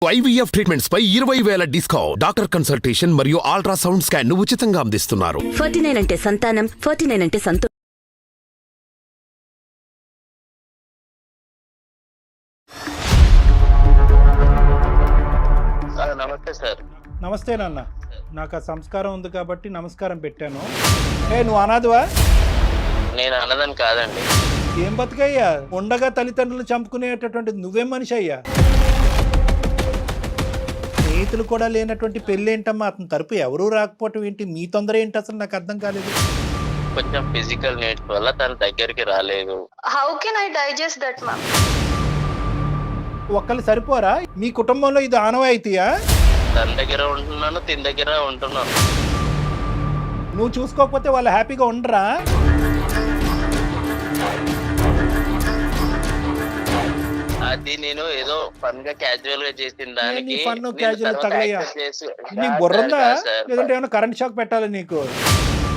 IVF treatments పై 20,000 discount. Doctor consultation మరియు ultrasound scan ను ఉచితంగా అందిస్తున్నారు. 49 అంటే సంతానం, 49 అంటే సంతోషం. నమస్తే సార్. నమస్తే నాన్న. నాకు ఆ సంస్కారం ఉంది కాబట్టి నమస్కారం పెట్టాను. నువ్వు అనాథవా? నేను అన్నదని కాదండి. ఏం బతుకయ్యా, ఉండగా తల్లిదండ్రులను చంపుకునేటటువంటి నువ్వేం మనిషి అయ్యా? స్నేహితులు కూడా లేనటువంటి పెళ్ళి ఏంటమ్మా? అతని తరపు ఎవరూ రాకపోవటం ఏంటి? మీ తొందర ఏంటి అసలు? నాకు అర్థం కాలేదు. కొంచెం ఫిజికల్ నీడ్స్ వల్ల తన దగ్గరికి రాలేదు. How can I digest that ma'am? ఒక్కళ్ళు సరిపోరా? మీ కుటుంబంలో ఇది ఆనవాయితీయా? తన దగ్గర ఉంటున్నాను, తిన దగ్గర ఉంటున్నాను. నువ్వు చూసుకోకపోతే వాళ్ళు హ్యాపీగా ఉండరా? అది నేను ఏదో ఫన్ గా క్యాజువల్ గా చేసిన దానికి ఫన్ క్యాజువల్ తగలయ్యా. నీకు బుర్రందా? లేదంటే ఏమైనా కరెంట్ షాక్ పెట్టాలి నీకు?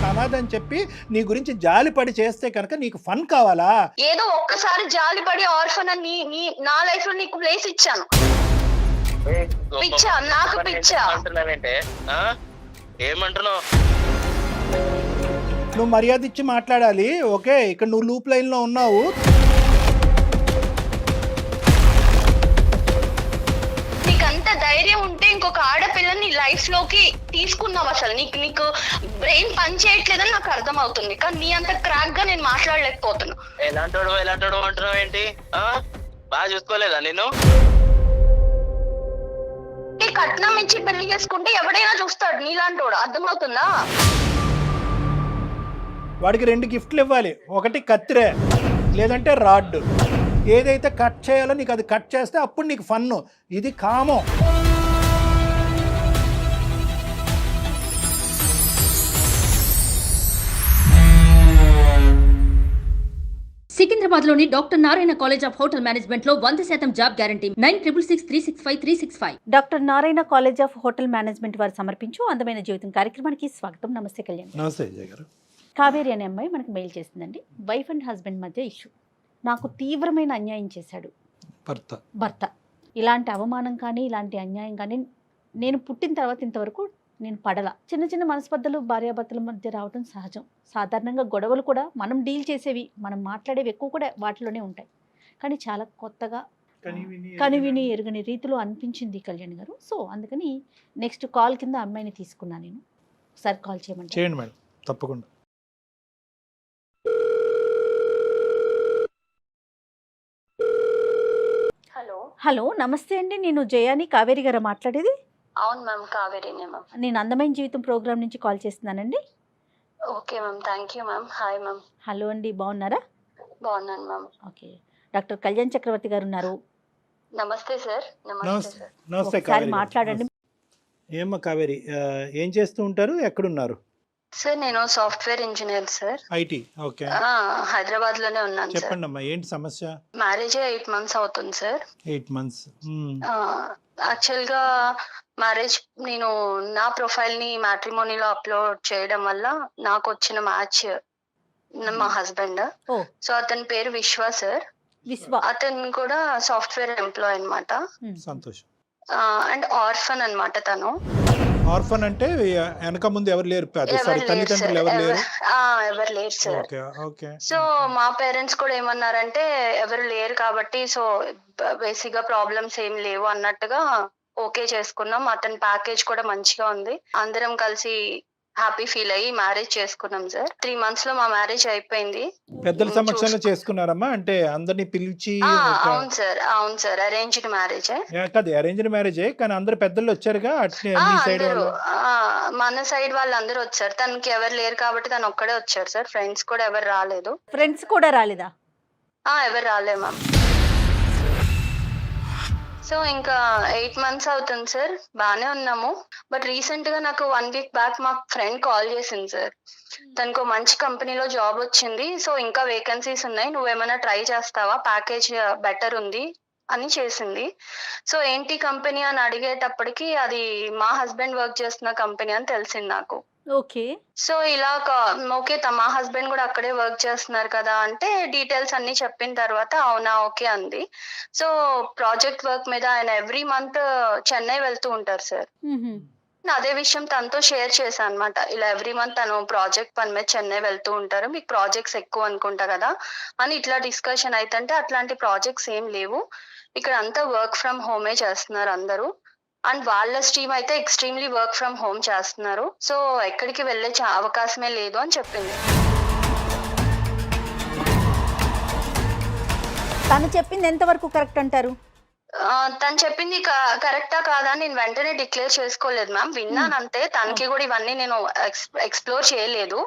అనాథని చెప్పి నీ గురించి జాలి పడి చేస్తే కనుక నీకు ఫన్ కావాలా? ఏదో ఒక్కసారి జాలి పడి ఆర్ఫన్ అని నా లైఫ్ లో నీకు ప్లేస్ ఇచ్చాను. పిచ్చా, నాకు పిచ్చా అంటున్నావేంటే? ఏమంటున్నావు? నువ్వు మర్యాద ఇచ్చి మాట్లాడాలి. ఓకే, ఇక్కడ నువ్వు లూప్ లైన్ లో ఉన్నావు. నీకంత ధైర్యం ఉంటే ఇంకొక ఆడపిల్లని లైఫ్ లోకి తీసుకున్నావు. అసలు నీకు బ్రెయిన్ పని చేయట్లేదని నాకు అర్థం అవుతుంది, కానీ నీ అంత క్రాక్ గా నేను మాట్లాడలేకపోతున్నా. ఎలాంటోడు అంటున్నావు ఏంటి? బాగా చూసుకోలేదా నేను? కట్నం ఇచ్చి పెళ్లి చేసుకుంటే ఎవడైనా చూస్తాడు నీలాంటోడు, అర్థమవుతుందా? వాడికి 2 గిఫ్ట్లు ఇవ్వాలి. ఒకటి కత్తిరే, లేదంటే రాడ్. ఏదైతే కట్ చేయాలో నీకు అది కట్ చేస్తే అప్పుడు నీకు ఫన్ను. ఇది కామం. సికింద్రాబాద్ లోని doctor Narayana college of hotel management లో 100% job guarantee. 9666365365. Doctor Narayana college of hotel management వారు సమర్పించు అందమైన జీవితం కార్యక్రమానికి స్వాగతం. నమస్తే కళ్యాణ్. నమస్తే అజయ్ గారు. కావేరి అనే అమ్మాయి మనకు మెయిల్ చేసిందండి. వైఫ్ అండ్ హస్బెండ్ మధ్య ఇష్యూ. నాకు తీవ్రమైన అన్యాయం చేశాడు భర్త. ఇలాంటి అవమానం కానీ ఇలాంటి అన్యాయం కానీ నేను పుట్టిన తర్వాత ఇంతవరకు నేను పడల. చిన్న చిన్న మనస్పర్ధలు భార్యాభర్తల మధ్య రావడం సహజం. సాధారణంగా గొడవలు కూడా మనం డీల్ చేసేవి, మనం మాట్లాడేవి ఎక్కువ కూడా వాటిలోనే ఉంటాయి. కానీ చాలా కొత్తగా కనివిని ఎరుగని రీతిలో అనిపించింది కళ్యాణ్ గారు. సో అందుకని నెక్స్ట్ కాల్ కింద అమ్మాయిని తీసుకున్నాను నేను. ఒకసారి కాల్ చేయండి మేడం, తప్పకుండా. హలో, నమస్తే అండి. నేను జయాని, కావేరి గారు మాట్లాడేది. అవును మ్యామ్, కావేరీనే మ్యామ్. నేను అందమైన జీవితం ప్రోగ్రామ్ నుంచి కాల్ చేస్తున్నానండి. Okay ma'am, thank you ma'am. Hi ma'am. Hello అండి, బాగున్నారా? బాగున్నాను మ్యామ్. ఓకే, డాక్టర్ కళ్యాణ్ చక్రవర్తి గారు ఉన్నారు. నమస్తే సార్. నమస్తే ఒకసారి కావేరి. మాట్లాడండి. ఏమ్మా కావేరి, ఏం చేస్తూ ఉంటారు? ఎక్కడున్నారు? సార్ నేను software engineer sir. IT. Okay, Hyderabad లోనే ఉన్నాను సార్. చెప్పండి అమ్మా, ఏంటి సమస్య? మ్యారేజ్ 8 months అవుతుంది సార్. 8 months. యాక్చువల్ గా మ్యారేజ్ నేను నా ప్రొఫైల్ ని మ్యాట్రిమోనీలో అప్లోడ్ చేయడం వల్ల నాకు వచ్చిన మ్యాచ్ మా హస్బెండ్. సో అతని పేరు విశ్వ సార్. అతను కూడా సాఫ్ట్వేర్ ఎంప్లాయ్ అన్నమాట. సంతోషం. అండ్ ఆర్ఫన్ అన్నమాట తను. ఆర్ఫన్ అంటే వెనక ముందు ఎవరు లేరు, తల్లిదండ్రులు ఎవరు లేరు? ఎవరు లేరు సార్. సో మా పేరెంట్స్ కూడా ఏమన్నారంటే ఎవరు లేరు కాబట్టి సో బేసిక్ గా ప్రాబ్లమ్స్ ఏం లేవు అన్నట్టుగా ఓకే చేసుకున్నాం. అతని ప్యాకేజ్ కూడా మంచిగా ఉంది. అందరం కలిసి హ్యాపీ ఫీల్ అయ్యి మ్యారేజ్ చేసుకున్నాం సార్. 3 months లో మా మ్యారేజ్ అయిపోయింది. పెద్దల సమక్షంలో చేసుకున్నారమ్మా? అంటే అందరినీ పిలిచి? అవును సార్, అరేంజ్డ్ మ్యారేజ్. కాదు, అరేంజ్డ్ మ్యారేజే, కానీ అందరు పెద్దలు వచ్చారుగా. మన సైడ్ వాళ్ళందరూ వచ్చారు. తనకి ఎవరు లేరు కాబట్టి తను ఒక్కడే వచ్చారు సార్. ఫ్రెండ్స్ కూడా ఎవరు రాలేదు. ఫ్రెండ్స్ కూడా రాలేదా? ఎవరు రాలే మ్యామ్. సో ఇంకా 8 months అవుతుంది సార్, బానే ఉన్నాము. బట్ రీసెంట్ గా నాకు 1 week బ్యాక్ మా ఫ్రెండ్ కాల్ చేసింది సార్. తనకు మంచి కంపెనీలో జాబ్ వచ్చింది. సో ఇంకా వేకెన్సీస్ ఉన్నాయి, నువ్వేమైనా ట్రై చేస్తావా, ప్యాకేజ్ బెటర్ ఉంది అని చేసింది. సో ఏంటి కంపెనీ అని అడిగేటప్పటికి అది మా హస్బెండ్ వర్క్ చేస్తున్న కంపెనీ అని తెలిసింది నాకు. ఓకే. సో ఇలా ఓకే మా హస్బెండ్ కూడా అక్కడే వర్క్ చేస్తున్నారు కదా అంటే డీటెయిల్స్ అన్ని చెప్పిన తర్వాత అవునా ఓకే అంది. సో ప్రాజెక్ట్ వర్క్ మీద ఆయన ఎవ్రీ మంత్ చెన్నై వెళ్తూ ఉంటారు సార్. అదే విషయం తనతో షేర్ చేశాను అనమాట. ఇలా ఎవ్రీ మంత్ తను ప్రాజెక్ట్ పని మీద చెన్నై వెళ్తూ ఉంటారు, మీకు ప్రాజెక్ట్స్ ఎక్కువ అనుకుంటా కదా అని ఇట్లా డిస్కషన్ అయితే అట్లాంటి ప్రాజెక్ట్స్ ఏం లేవు, ఇక్కడ అంతా వర్క్ ఫ్రమ్ హోమే చేస్తున్నారు అందరూ అండ్ వాళ్ళ స్ట్రీమ్ అయితే ఎక్స్ట్రీమ్లీ వర్క్ ఫ్రమ్ హోమ్ చేస్తున్నారు. సో ఎక్కడికి వెళ్ళే అవకాశమే లేదు అని చెప్పింది. తను చెప్పింది ఎంతవరకు కరెక్ట్ అంటారు? తను చెప్పింది కరెక్టా కాదా నేను వెంటనే డిక్లేర్ చేసుకోలేదు మ్యామ్, విన్నాను అంతే. తనకి కూడా ఇవన్నీ నేను ఎక్స్ప్లోర్ చేయలేదు.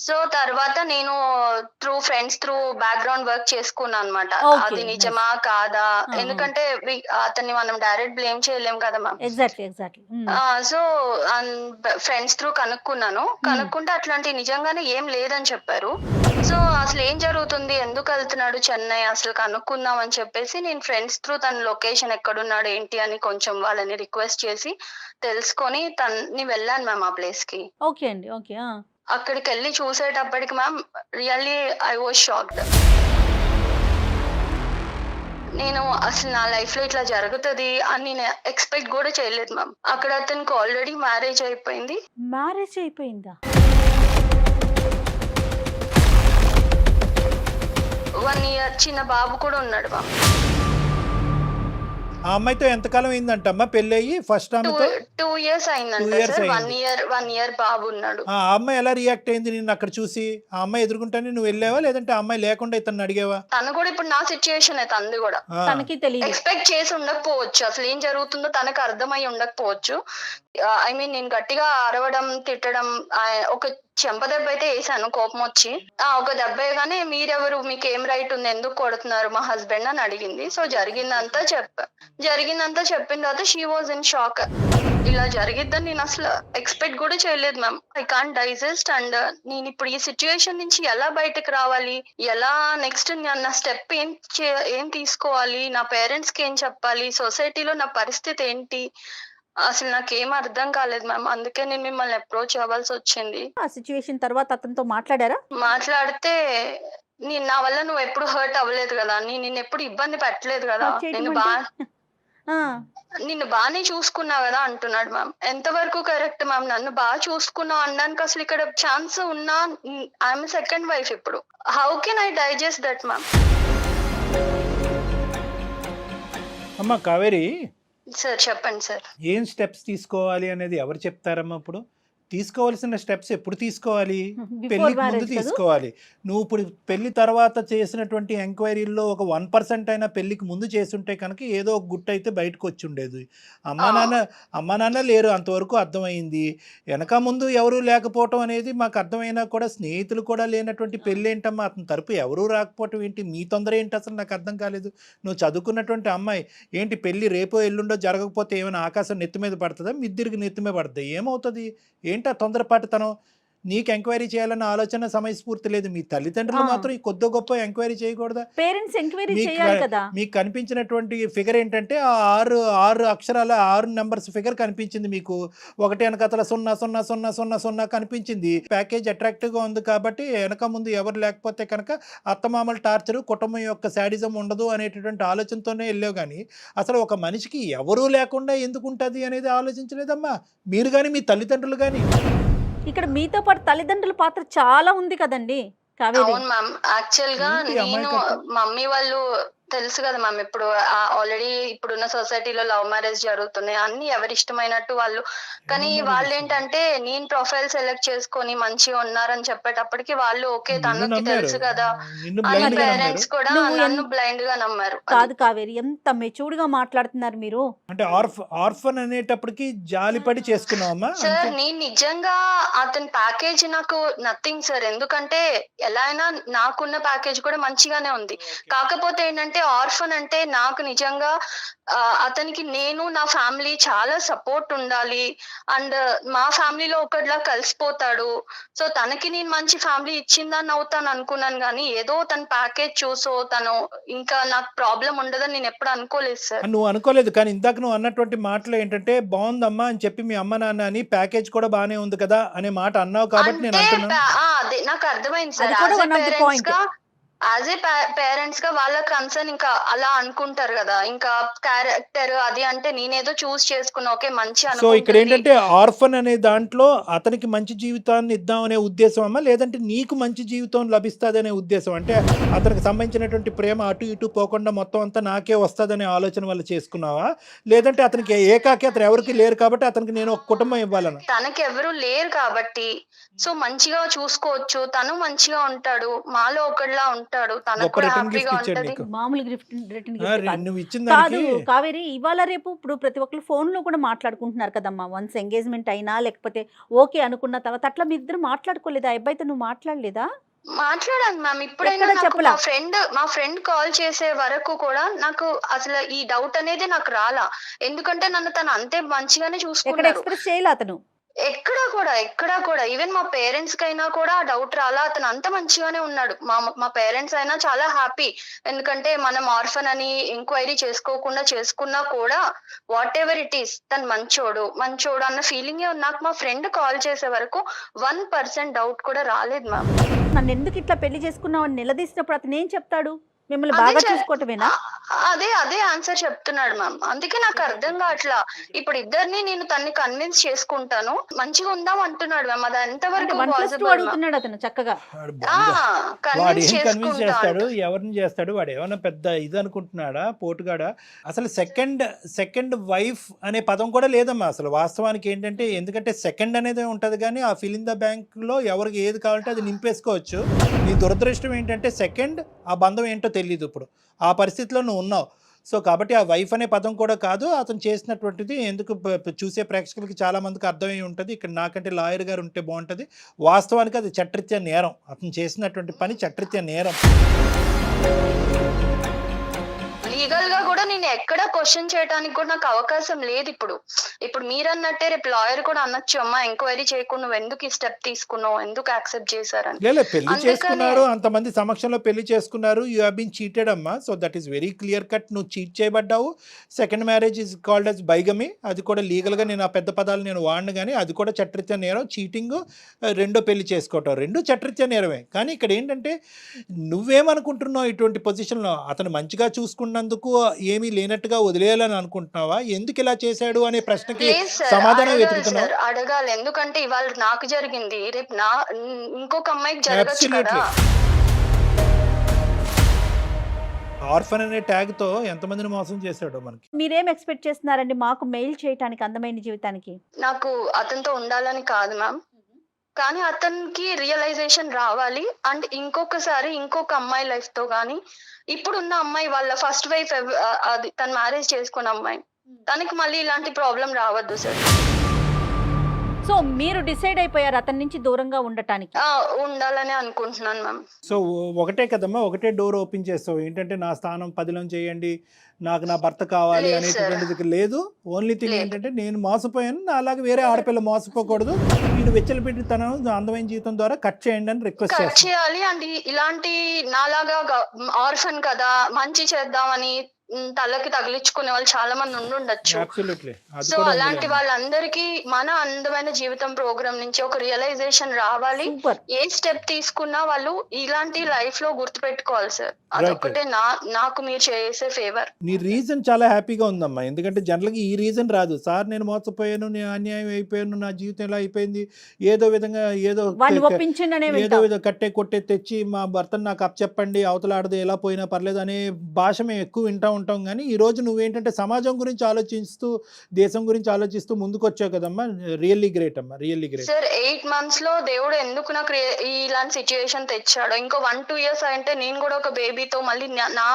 సో తర్వాత నేను through friends through background work చేసుకున్నాను అనమాట, అది నిజమా కాదా, ఎందుకంటే అతన్ని మనం డైరెక్ట్ బ్లేమ్ చేయలేం కదా మ్యామ్. సో ఫ్రెండ్స్ త్రూ కనుక్కుంటే అట్లాంటి నిజంగానే ఏం లేదని చెప్పారు. సో అసలు ఏం జరుగుతుంది, ఎందుకు వెళ్తున్నాడు చెన్నై అసలు కనుక్కుందాం అని చెప్పేసి నేను ఫ్రెండ్స్ త్రూ తన లొకేషన్ ఎక్కడున్నాడు ఏంటి అని కొంచెం వాళ్ళని రిక్వెస్ట్ చేసి తెలుసుకొని తన్ని వెళ్ళాను మ్యామ్ ఆ ప్లేస్ కి. ఓకే అండి, ఓకే. అక్కడికి వెళ్ళి చూసేటప్పటికి ma'am really I was shocked. నేను అసలు నా లైఫ్ లో ఇట్లా జరుగుతుంది అని నేను ఎక్స్పెక్ట్ కూడా చేయలేదు మ్యామ్. అక్కడ అతనికి ఆల్రెడీ మ్యారేజ్ అయిపోయింది. మ్యారేజ్ అయిపోయిందా? 1 year చిన్న బాబు కూడా ఉన్నాడు మ్యామ్. ఆ అమ్మాయితో ఎంతకాలం అయిందంటమ్మా పెళ్లి అయ్యి? ఫస్ట్ ఆమెతో 2 years అయిందంట సార్. 1 year బాబు ఉన్నాడు. ఆ అమ్మాయి ఎలా రియాక్ట్ అయింది నిన్ను అక్కడ చూసి? ఆ అమ్మాయి ఎదుర్కొంటానే నువ్వు వెళ్ళావా, లేదంటే ఆ అమ్మాయి లేకుండా ఇతను అడిగావా? తను కూడా ఇప్పుడు నా సిచ్యుయేషన్ అయితే అంది కూడా తనకి తెలియదు, ఎక్స్పెక్ట్ చేసి ఉండకపోవచ్చు, అసలు ఏం జరుగుతుందో తనకు అర్థమై ఉండకపోవచ్చు. ఐ మీన్ నేను గట్టిగా అరవడం తిట్టడం ఒక చెంప దెబ్బ అయితే వేసాను కోపం వచ్చి. ఒక దెబ్బ వేయగానే మీరెవరు, మీకు ఏం రైట్ ఉంది, ఎందుకు కొడుతున్నారు మా హస్బెండ్ అని అడిగింది. సో జరిగిందంతా చెప్పిన తర్వాత షీ వాజ్ ఇన్ షాక్. ఇలా జరిగిద్దని నేను అసలు ఎక్స్పెక్ట్ కూడా చేయలేదు ma'am. I can't digest and నేను ఇప్పుడు ఈ సిచ్యుయేషన్ నుంచి ఎలా బయటకు రావాలి, ఎలా నెక్స్ట్ నా స్టెప్ ఏం తీసుకోవాలి, నా పేరెంట్స్ కి ఏం చెప్పాలి, సొసైటీలో నా పరిస్థితి ఏంటి, అసలు నాకేం అర్థం కాలేదు మ్యామ్. అందుకే నేను మిమ్మల్ని అప్రోచ్ అవ్వాల్సి వచ్చింది. ఆ సిచ్యువేషన్ తర్వాత అతనితో మాట్లాడారా? మాట్లాడితే నా వల్ల నువ్వు ఎప్పుడు హర్ట్ అవ్వలేదు కదా, నేను ఎప్పుడు ఇబ్బంది పెట్టలేదు కదా, నిన్ను బాగానే చూసుకున్నా కదా అంటున్నాడు మ్యామ్. ఎంతవరకు కరెక్ట్ మ్యామ్? నన్ను బాగా చూసుకున్నావు అనడానికి అసలు ఇక్కడ ఛాన్స్ ఉన్నా, ఐఎమ్ సెకండ్ వైఫ్ ఇప్పుడు. How can I digest that ma'am? అమ్మా కావేరి సార్ చెప్పండి సార్. ఏం స్టెప్స్ తీసుకోవాలి అనేది ఎవరు చెప్తారమ్మా? ఇప్పుడు తీసుకోవాల్సిన స్టెప్స్ ఎప్పుడు తీసుకోవాలి? పెళ్లికి ముందు తీసుకోవాలి. నువ్వు ఇప్పుడు పెళ్లి తర్వాత చేసినటువంటి ఎంక్వైరీల్లో ఒక 1% అయినా పెళ్లికి ముందు చేసుంటే కనుక ఏదో ఒక గుట్టు అయితే బయటకు వచ్చి ఉండేది. అమ్మా నాన్న లేరు అంతవరకు అర్థమైంది. వెనక ముందు ఎవరు లేకపోవటం అనేది మాకు అర్థమైనా కూడా స్నేహితులు కూడా లేనటువంటి పెళ్ళి ఏంటమ్మా? అతని తరపు ఎవరూ రాకపోవటం ఏంటి? మీ తొందర ఏంటి అసలు నాకు అర్థం కాలేదు. నువ్వు చదువుకున్నటువంటి అమ్మాయి ఏంటి పెళ్ళి రేపో ఎల్లుండో జరగకపోతే ఏమైనా ఆకాశం నెత్తి మీద పడుతుందా? మిద్దిరికి నెత్తి మీద పడుతుంది? ఏమవుతుంది? ఏంటా తొందరపాటుతనం? నీకు ఎంక్వైరీ చేయాలన్న ఆలోచన సమయస్ఫూర్తి లేదు. మీ తల్లిదండ్రులు మాత్రం ఈ కొద్ది గొప్ప ఎంక్వైరీ చేయకూడదా? పేరెంట్స్ ఎంక్వైరీ చేయాలి కదా. మీకు కనిపించినటువంటి ఫిగర్ ఏంటంటే ఆ 6 అక్షరాల 6 నెంబర్స్ ఫిగర్ కనిపించింది మీకు. ఒకటి వెనకతల 00000 కనిపించింది. ప్యాకేజ్ అట్రాక్టివ్గా ఉంది కాబట్టి వెనక ముందు ఎవరు లేకపోతే కనుక అత్తమామల టార్చరు, కుటుంబం యొక్క శాడిజం ఉండదు అనేటటువంటి ఆలోచనతోనే వెళ్ళావు. కానీ అసలు ఒక మనిషికి ఎవరూ లేకుండా ఎందుకు ఉంటుంది అనేది ఆలోచించలేదమ్మా మీరు కానీ మీ తల్లిదండ్రులు కానీ. ఇక్కడ మీతో పాటు తల్లిదండ్రుల పాత్ర చాలా ఉంది కదండి. అవును మ్యామ్. యాక్చువల్ గా నేను మమ్మీ వాళ్ళు తెలుసు కదా మ్యామ్, ఇప్పుడు ఆల్రెడీ ఇప్పుడున్న సొసైటీలో లవ్ మ్యారేజ్ జరుగుతున్నాయి, అన్ని ఎవరి ఇష్టమైనట్టు వాళ్ళు. కానీ వాళ్ళు ఏంటంటే నేను ప్రొఫైల్ సెలెక్ట్ చేసుకొని మంచిగా ఉన్నారని చెప్పేటప్పటికి వాళ్ళు ఓకే తనకి తెలుసు కదా అని పేరెంట్స్ కూడా నన్ను బ్లైండ్ గా నమ్మారు. కాదు కావేరి, ఎంత మెచ్యూర్డ్ గా మాట్లాడుతున్నారు మీరు. అంటే ఆర్ఫన్ అనేటప్పటికి జాలిపడి చేసుకున్నావమ్మా? సార్ నేను నిజంగా అతని ప్యాకేజ్ నాకు నథింగ్ సార్, ఎందుకంటే ఎలా అయినా నాకున్న ప్యాకేజ్ కూడా మంచిగానే ఉంది. కాకపోతే ఏంటంటే ఎందుకంటే ఆర్ఫన్ అంటే నాకు నిజంగా అతనికి నేను నా ఫ్యామిలీ చాలా సపోర్ట్ ఉండాలి అండ్ మా ఫ్యామిలీలో ఒకటిలా కలిసిపోతాడు. సో తనకి నేను మంచి ఫ్యామిలీ ఇచ్చిందని అవుతాను అనుకున్నాను, కానీ ఏదో తన ప్యాకేజ్ చూసో తను ఇంకా నాకు ప్రాబ్లం ఉండదని నేను ఎప్పుడు అనుకోలేదు సార్. నువ్వు అనుకోలేదు, కానీ ఇందాక నువ్వు అన్నటువంటి మాటలు ఏంటంటే బాగుందమ్మా అని చెప్పి మీ అమ్మ నాన్న అని ప్యాకేజ్ కూడా బానే ఉంది కదా అనే మాట అన్నావు కాబట్టి నేను అంటే అంటున్నాను. అదే నాకు అర్థమైంది సార్. అది కూడా one of the point. As a parents గా వాళ్ళ కన్సర్న్ ఇంకా అలా అనుకుంటారు కదా, ఇంకా క్యారెక్టర్ అది అంటే నేనేదో చూస్ చేసుకున్నా ఓకే మంచి సో ఇక్కడ ఏంటంటే ఆర్ఫన్ అనే దాంట్లో అతనికి మంచి జీవితాన్ని ఇద్దాం అనే ఉద్దేశం అమ్మా, లేదంటే నీకు మంచి జీవితం లభిస్తుంది అనే ఉద్దేశం? అంటే అతనికి సంబంధించినటువంటి ప్రేమ అటు ఇటు పోకుండా మొత్తం అంతా నాకే వస్తుందనే ఆలోచన వల్ల చేసుకున్నావా, లేదంటే అతనికి ఏకాకి అతను ఎవరికి లేరు కాబట్టి అతనికి నేను ఒక కుటుంబం ఇవ్వాలని? తనకి ఎవరు లేరు కాబట్టి సో మంచిగా చూసుకోవచ్చు, తను మంచిగా ఉంటాడు, మాలో ఒకటిలా ఉంటాడు, తనకు గొప్ప కూడా రిటర్న్ హ్యాపీగా గిఫ్ట్ ఇచ్చాడు ఉంటది. నీకు. మామూలు రిటర్న్ నువ్వు ఇచ్చిన కాదు దానికి కావేరి. ఇవాళ రేపు ఇప్పుడు ప్రతి ఒక్కరు ఫోన్ లో కూడా మాట్లాడుకుంటున్నారు కదమ్మా. వన్స్ ఎంగేజ్మెంట్ అయినా లేకపోతే ఓకే అనుకున్న తర్వాత అట్లా మీ ఇద్దరు మాట్లాడుకోలేదా? అబ్బాయితో నువ్వు మాట్లాడలేదా? మాట్లాడాను మ్యామ్. ఇప్పుడైనా ఎక్కడ నాకు చెప్పలా? మా ఫ్రెండ్ కాల్ చేసే వరకు కూడా నాకు అసలు ఈ డౌట్ అనేది నాకు రాలా, ఎందుకంటే నన్ను తను అంతే మంచిగానే ఎక్కడ చూసుకున్నాడు. ఎక్స్ప్రెస్ చేయలే అతను? ఎక్కడా కూడా ఈవెన్ మా పేరెంట్స్ కైనా కూడా ఆ డౌట్ రాలా, అతను అంత మంచిగానే ఉన్నాడు. మా పేరెంట్స్ అయినా చాలా హ్యాపీ, ఎందుకంటే మనం ఆర్ఫన్ అని ఎంక్వైరీ చేసుకోకుండా చేసుకున్నా కూడా వాట్ ఎవర్ ఇట్ ఈస్ తను మంచోడు అన్న ఫీలింగ్ నాకు మా ఫ్రెండ్ కాల్ చేసే వరకు 1% డౌట్ కూడా రాలేదు మ్యామ్. నన్ను ఎందుకు ఇట్లా పెళ్లి చేసుకున్నావు అని నిలదీసినప్పుడు అతను ఏం చెప్తాడు? మిమ్మల్ని బాగా చూసుకోవటమేనా? అదే ఆన్సర్ చెప్తున్నాడు మ్యామ్. అందుకే నాకు అర్థం కావట్లా. ఇప్పుడు ఇద్దరిని నేను తన్ని కన్విన్స్ చేసుకుంటాను, మంచిగా ఉందాం అంటున్నాడు మ్యామ్. అది ఎంతవరకు 1+2 అడుగుతున్నాడు అతను చక్కగా. వాడు కన్విన్స్ ఏం కన్విన్స్ చేసుకుంటా చేస్తాడు, ఎవరిని చేస్తాడు? వాడు ఏమైనా పెద్ద ఇది అనుకుంటున్నాడా పోటుగాడా? అసలు సెకండ్ వైఫ్ అనే పదం కూడా లేదమ్మా అసలు వాస్తవానికి ఏంటంటే, ఎందుకంటే సెకండ్ అనేది ఉంటుంది కానీ ఆ ఫిల్ ఇన్ ద బ్యాంక్ లో ఎవరికి ఏది కావాలంటే అది నింపేసుకోవచ్చు. నీ దురదృష్టం ఏంటంటే సెకండ్ ఆ బంధం ఏంటో తెలియదు, ఇప్పుడు ఆ పరిస్థితిలో నువ్వు ఉన్నావు. సో కాబట్టి ఆ వైఫ్ అనే పదం కూడా కాదు అతను చేసినటువంటిది. ఎందుకు చూసే ప్రేక్షకులకి చాలా మందికి అర్థమై ఉంటుంది, ఇక్కడ నాకంటే లాయర్ గారు ఉంటే బాగుంటుంది. వాస్తవానికి అది చట్టరీత్యా నేరం, అతను చేసినటువంటి పని చట్టరీత్యా నేరం. లీగల్ గా కూడా నేను ఎక్కడ క్వశ్చన్ చేయడానికి కూడా నాకు అవకాశం లేదు. ఇప్పుడు మీరు అన్నట్టే రేపు లాయర్ కూడా అనొచ్చు, అమ్మా ఎంక్వైరీ చేయకుండా నువ్వు ఎందుకు ఈ స్టెప్ తీసుకున్నావు, ఎందుకు యాక్సెప్ట్ చేశారని. లేదు, పెళ్లి చేసుకున్నారు, అంతమంది సమక్షంలో పెళ్లి చేసుకున్నారు, యూ హావ్ బీన్ చీటెడ్ అమ్మా. So that is very clear cut, నువ్వు చీట్ చేయబడ్డావు. Second marriage is called as bigamy, అది కూడా లీగల్గా నేను ఆ పెద్ద పదాలు నేను వాడిను కానీ అది కూడా చట్టరీత్యా నేరం. చీటింగ్, రెండో పెళ్లి చేసుకోవటం, రెండు చట్టరీత్యా నేరమే. కానీ ఇక్కడ ఏంటంటే నువ్వేమనుకుంటున్నావు, ఇటువంటి పొజిషన్లో అతను మంచిగా చూసుకున్నందుకు ఏమీ లేనట్టుగా వదిలేయాలని అనుకుంటున్నావా? ఎందుకు ఇలా చేశాడు అనే ప్రశ్నకి సమాధానం వెతుకుతున్నావు. అడగాలి, ఎందుకంటే ఇవాళ నాకు జరిగింది రేపు ఇంకొక అమ్మాయికి జరగచ్చు కదా. ఆర్ఫన్ అనే ట్యాగ్ తో ఎంతమందిని మోసం చేశాడో మనకి. మీరేం ఎక్స్పెక్ట్ చేస్తున్నారండి మాకు మెయిల్ చేయడానికి అందమైన జీవితానికి? నాకు అతనితో ఉండాలని కాదు మ్యామ్, కానీ అతనికి రియలైజేషన్ రావాలి. అండ్ ఇంకొకసారి ఇంకొక అమ్మాయి లైఫ్ తో కానీ ఇప్పుడున్న అమ్మాయి వాళ్ళ ఫస్ట్ వైఫ్ అది తను మ్యారేజ్ చేసుకున్న అమ్మాయి, తనకి మళ్ళీ ఇలాంటి ప్రాబ్లం రావద్దు సార్. సో మీరు డిసైడ్ అయిపోయారు అతని నుంచి దూరంగా ఉండటానికి? ఉండాలని అనుకుంటున్నాను మ్యామ్. సో ఒకటే కదమ్మా, ఒకటే డోర్ ఓపెన్ చేస్తావు ఏంటంటే నా స్థానం 10లో చేయండి, నాకు నా భర్త కావాలి అనేటువంటిది లేదు. ఓన్లీ థింగ్ ఏంటంటే నేను మోసపోయాను, నా అలాగే వేరే ఆడపిల్ల మోసపోకూడదు, వీడు వెచ్చలపెట్టి తన అందమైన జీవితం ద్వారా కట్ చేయండి అని రిక్వెస్ట్ చేయాలి. అండ్ ఇలాంటి నాలాగా ఆర్ఫన్ కదా మంచి చేద్దామని తలకి తగిలించుకునే వాళ్ళు చాలా మంది ఉండుండొచ్చు. సో అలాంటి వాళ్ళందరికీ మన అందమైన జీవితం ప్రోగ్రామ్ నుంచి ఒక రియలైజేషన్ రావాలి. ఏ స్టెప్ తీసుకున్నా వాళ్ళు ఇలాంటి లైఫ్ లో గుర్తు పెట్టుకోవాలి సార్. అదొకటే నాకు మీరు చేసే ఫేవర్. నీ రీజన్ చాలా హ్యాపీగా ఉందమ్మా, ఎందుకంటే జనరల్గా ఈ రీజన్ రాదు. సార్ నేను మోసపోయాను, నేను అన్యాయం అయిపోయాను, నా జీవితం ఎలా అయిపోయింది, ఏదో విధంగా ఏదో కట్టే కొట్టే తెచ్చి మా భర్తను నాకు అప్పచెప్పండి, అవతలాడదు ఎలా పోయినా పర్లేదు అనే భాష మేము ఎక్కువ వింటా ఉంటాం కానీ ఈ రోజు నువ్వేంటంటే సమాజం గురించి ఆలోచిస్తూ దేశం గురించి ఆలోచిస్తూ ముందుకు వచ్చావు కదమ్మా. రియల్లీ గ్రేట్ అమ్మా, రియల్లీ గ్రేట్. సార్ 8 months లో దేవుడు ఎందుకు నాకు ఇలాంటి సిచ్యుయేషన్ తెచ్చాడు. ఇంకో 1-2 years అంటే నేను కూడా ఒక బేబీతో మళ్ళీ నా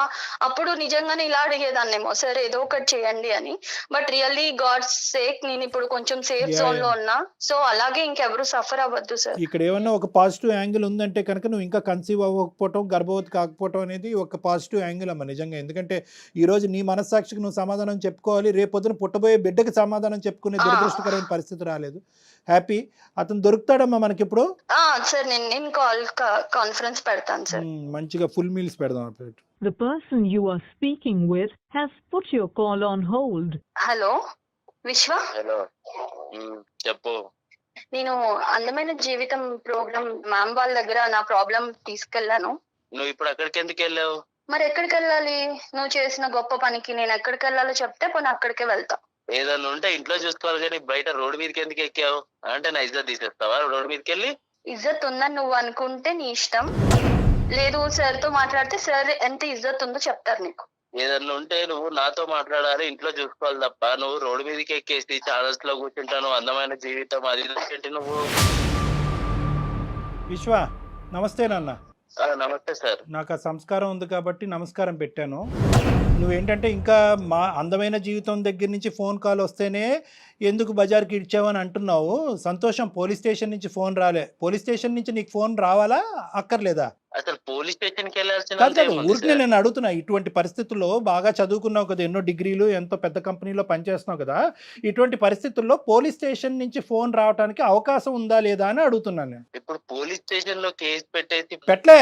అప్పుడు నిజంగానే ఇలా అడిగేదాన్నేమో, సార్ ఏదో ఒకటి చేయండి అని. బట్ రియల్లీ గాడ్స్ సేక్ నేను ఇప్పుడు కొంచెం సేఫ్ జోన్ లో ఉన్నా. సో అలాగే ఇంకెవరు సఫర్ అవ్వద్దు సార్. ఇక్కడ ఏమన్నా ఒక పాజిటివ్ యాంగిల్ ఉందంటే కనుక నువ్వు ఇంకా కన్సీవ్ అవ్వకపోవటం, గర్భవతి కాకపోవటం అనేది ఒక పాజిటివ్ యాంగిల్ అమ్మ నిజంగా. ఎందుకంటే ఈ రోజు నీ మనస్సాక్షికి నువ్వు సమాధానం చెప్పుకోవాలి, రేపొద్దున పుట్టబోయే బిడ్డకి సమాధానం చెప్పుకునే దురదృష్టకరమైన పరిస్థితి రాలేదు. హ్యాపీ. అతను దొరుకుతాడమ్మా మనకి ఇప్పుడు. సార్ నేను కాన్ఫరెన్స్ పెడతాను సార్. మంచిగా ఫుల్ మీల్స్ పెడదాం. The person you are speaking with has put your call on hold. Hello విశ్వ, హలో చెప్పు. నేను అందమైన జీవితం ప్రోగ్రామ్ మ్యామ్ వాళ్ళ దగ్గర నా ప్రాబ్లం తీసుకెళ్లాను. నువ్వు ఇప్పుడు అక్కడికి ఎందుకు వెళ్ళావు? మరి ఎక్కడికి వెళ్ళాలి? నువ్వు చేసిన గొప్ప పనికి నేను ఎక్కడికి వెళ్ళాలో చెప్తే పోనీ అక్కడికే వెళ్తా. ఏదన్నా ఉంటే ఇంట్లో చూసుకోవాలి కానీ బయట రోడ్డు మీదకి ఎందుకు ఎక్కావు? అంటే నా ఇజ్జత్ తీసేస్తావా రోడ్డు మీదకి వెళ్ళి? ఇజ్జత్ ఉందని నువ్వు అనుకుంటే నీ ఇష్టం. లేదు సార్ తో మాట్లాడితే సార్ ఎంత ఇజ్జత్ ఉందో చెప్తారు నీకు. ఏదన్నా ఉంటే నువ్వు నాతో మాట్లాడాలి, ఇంట్లో చూసుకోవాలి తప్ప నువ్వు రోడ్డు మీదకి ఎక్కేసి ఛానల్స్ లో కూర్చుంటాను అందమైన జీవితం అది ఏంటి నువ్వు? విశ్వ నమస్తే నాన్న. నమస్తే సార్. నాకు ఆ సంస్కారం ఉంది కాబట్టి నమస్కారం పెట్టాను. నువ్వేంటంటే ఇంకా మా అందమైన జీవితం దగ్గర నుంచి ఫోన్ కాల్ వస్తేనే ఎందుకు బజార్కి ఇచ్చావని అంటున్నావు. సంతోషం, పోలీస్ స్టేషన్ నుంచి ఫోన్ రాలే. పోలీస్ స్టేషన్ నుంచి నీకు ఫోన్ రావాలా అక్కర్లేదా? అసలు పోలీస్ స్టేషన్ కి వెళ్ళాల్సిన కాదు ఊరికి నేను అడుగుతున్నా. ఇటువంటి పరిస్థితుల్లో బాగా చదువుకున్నావు కదా, ఎన్నో డిగ్రీలు, ఎంతో పెద్ద కంపెనీలో పనిచేస్తున్నావు కదా, ఇటువంటి పరిస్థితుల్లో పోలీస్ స్టేషన్ నుంచి ఫోన్ రావడానికి అవకాశం ఉందా లేదా అని అడుగుతున్నాను నేను. ఇప్పుడు పోలీస్ స్టేషన్ లో కేసు పెట్టేసి పెట్టలే